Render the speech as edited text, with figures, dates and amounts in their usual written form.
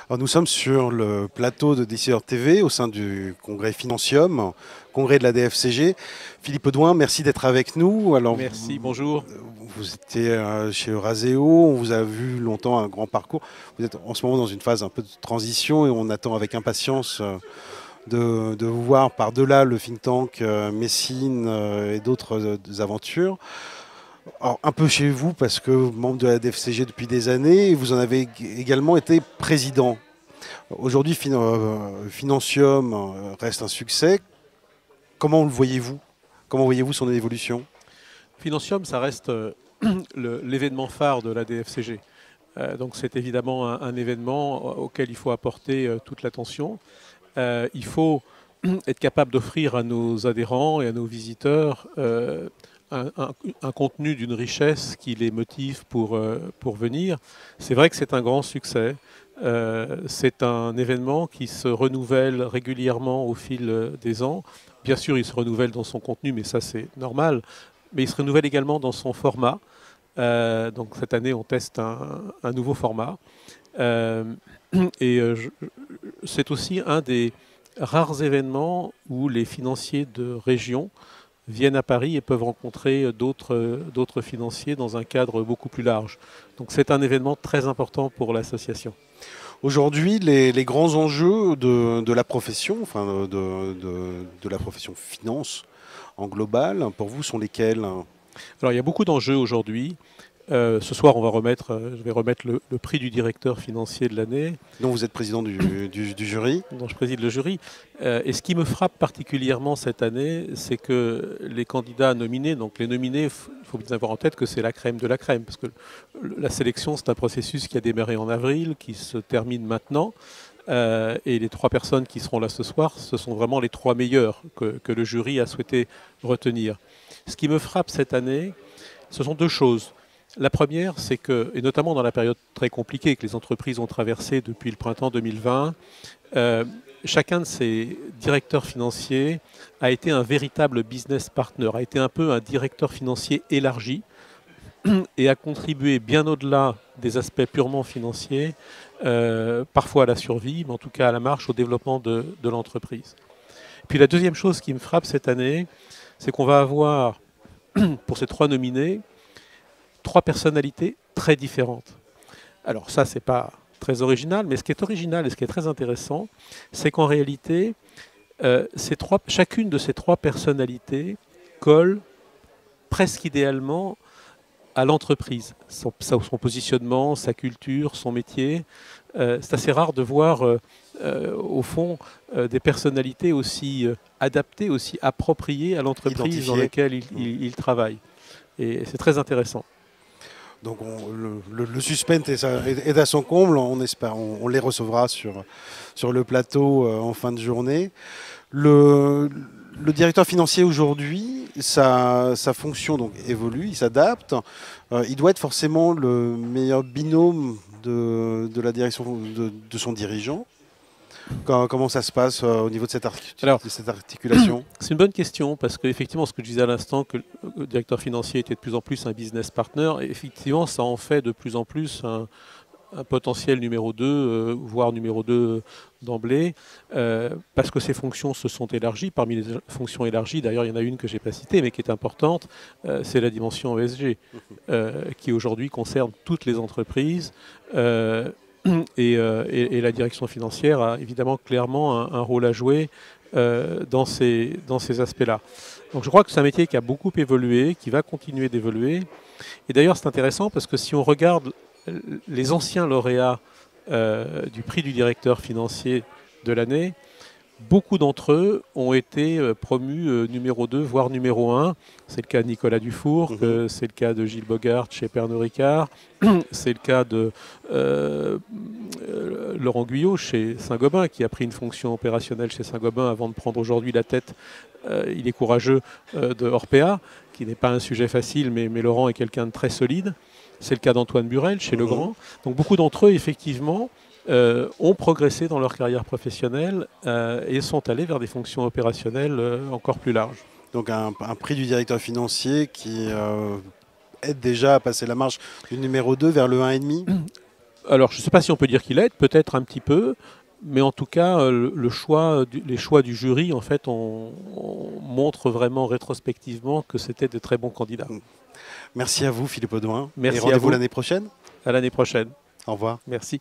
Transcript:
Alors, nous sommes sur le plateau de Décideur TV au sein du congrès Financium, congrès de la DFCG. Philippe Audouin, merci d'être avec nous. Alors, Merci, bonjour. vous étiez chez Euraseo, on vous a vu longtemps un grand parcours. Vous êtes en ce moment dans une phase un peu de transition et on attend avec impatience de vous voir par-delà le think tank Messine et d'autres aventures. Alors, un peu chez vous, parce que membre de la DFCG depuis des années, vous en avez également été président. Aujourd'hui, Financium reste un succès. Comment le voyez-vous? Comment voyez-vous son évolution? Financium, ça reste l'événement phare de la DFCG. Donc c'est évidemment un événement auquel il faut apporter toute l'attention. Il faut être capable d'offrir à nos adhérents et à nos visiteurs un contenu d'une richesse qui les motive pour venir. C'est vrai que c'est un grand succès. C'est un événement qui se renouvelle régulièrement au fil des ans. Bien sûr, il se renouvelle dans son contenu, mais ça c'est normal. Mais il se renouvelle également dans son format. Donc cette année, on teste un nouveau format. C'est aussi un des rares événements où les financiers de région viennent à Paris et peuvent rencontrer d'autres financiers dans un cadre beaucoup plus large. Donc c'est un événement très important pour l'association. Aujourd'hui, les grands enjeux de la profession, enfin de la profession finance en global, pour vous, sont lesquels? Alors il y a beaucoup d'enjeux aujourd'hui. Ce soir, je vais remettre le prix du directeur financier de l'année. Donc vous êtes président du jury. Dont je préside le jury. Et ce qui me frappe particulièrement cette année, c'est que les candidats nominés, donc les nominés, il faut bien avoir en tête que c'est la crème de la crème, parce que la sélection, c'est un processus qui a démarré en avril, qui se termine maintenant. Et les trois personnes qui seront là ce soir, ce sont vraiment les trois meilleurs que le jury a souhaité retenir. Ce qui me frappe cette année, ce sont deux choses. La première, c'est que, et notamment dans la période très compliquée que les entreprises ont traversée depuis le printemps 2020, chacun de ces directeurs financiers a été un véritable business partner, a été un peu un directeur financier élargi et a contribué bien au-delà des aspects purement financiers, parfois à la survie, mais en tout cas à la marche, au développement de l'entreprise. Puis la deuxième chose qui me frappe cette année, c'est qu'on va avoir, pour ces trois nominés, trois personnalités très différentes. Alors ça, c'est pas très original, mais ce qui est original et ce qui est très intéressant, c'est qu'en réalité, chacune de ces trois personnalités colle presque idéalement à l'entreprise, son positionnement, sa culture, son métier. C'est assez rare de voir, au fond, des personnalités aussi adaptées, aussi appropriées à l'entreprise dans laquelle ils travaillent. Et c'est très intéressant. Donc le suspense est à son comble, on espère, on les recevra sur le plateau en fin de journée. Le directeur financier aujourd'hui, sa fonction donc évolue, il s'adapte. Il doit être forcément le meilleur binôme de la direction de son dirigeant. Comment ça se passe au niveau de cette articulation? C'est une bonne question parce qu'effectivement, ce que je disais à l'instant, que le directeur financier était de plus en plus un business partner, et effectivement, ça en fait de plus en plus un potentiel numéro 2, voire numéro 2 d'emblée, parce que ses fonctions se sont élargies. Parmi les fonctions élargies, d'ailleurs, il y en a une que je n'ai pas citée, mais qui est importante, c'est la dimension ESG, qui aujourd'hui concerne toutes les entreprises. Et la direction financière a évidemment clairement un rôle à jouer dans ces aspects-là. Donc je crois que c'est un métier qui a beaucoup évolué, qui va continuer d'évoluer. Et d'ailleurs c'est intéressant parce que si on regarde les anciens lauréats du prix du directeur financier de l'année, beaucoup d'entre eux ont été promus numéro 2, voire numéro 1. C'est le cas de Nicolas Dufour, c'est le cas de Gilles Bogart chez Pernod Ricard, c'est le cas de Laurent Guyot chez Saint-Gobain, qui a pris une fonction opérationnelle chez Saint-Gobain avant de prendre aujourd'hui la tête, il est courageux, de Orpea, qui n'est pas un sujet facile, mais Laurent est quelqu'un de très solide. C'est le cas d'Antoine Burel chez Legrand. Donc beaucoup d'entre eux, effectivement, ont progressé dans leur carrière professionnelle et sont allés vers des fonctions opérationnelles encore plus larges. Donc un prix du directeur financier qui aide déjà à passer la marche du numéro 2 vers le 1,5 ? Alors, je ne sais pas si on peut dire qu'il aide, peut-être un petit peu, mais en tout cas, les choix du jury, en fait, on montre vraiment rétrospectivement que c'était de très bons candidats. Merci à vous, Philippe Audouin. Et Merci à rendez-vous vous. l'année prochaine. À l'année prochaine. Au revoir. Merci.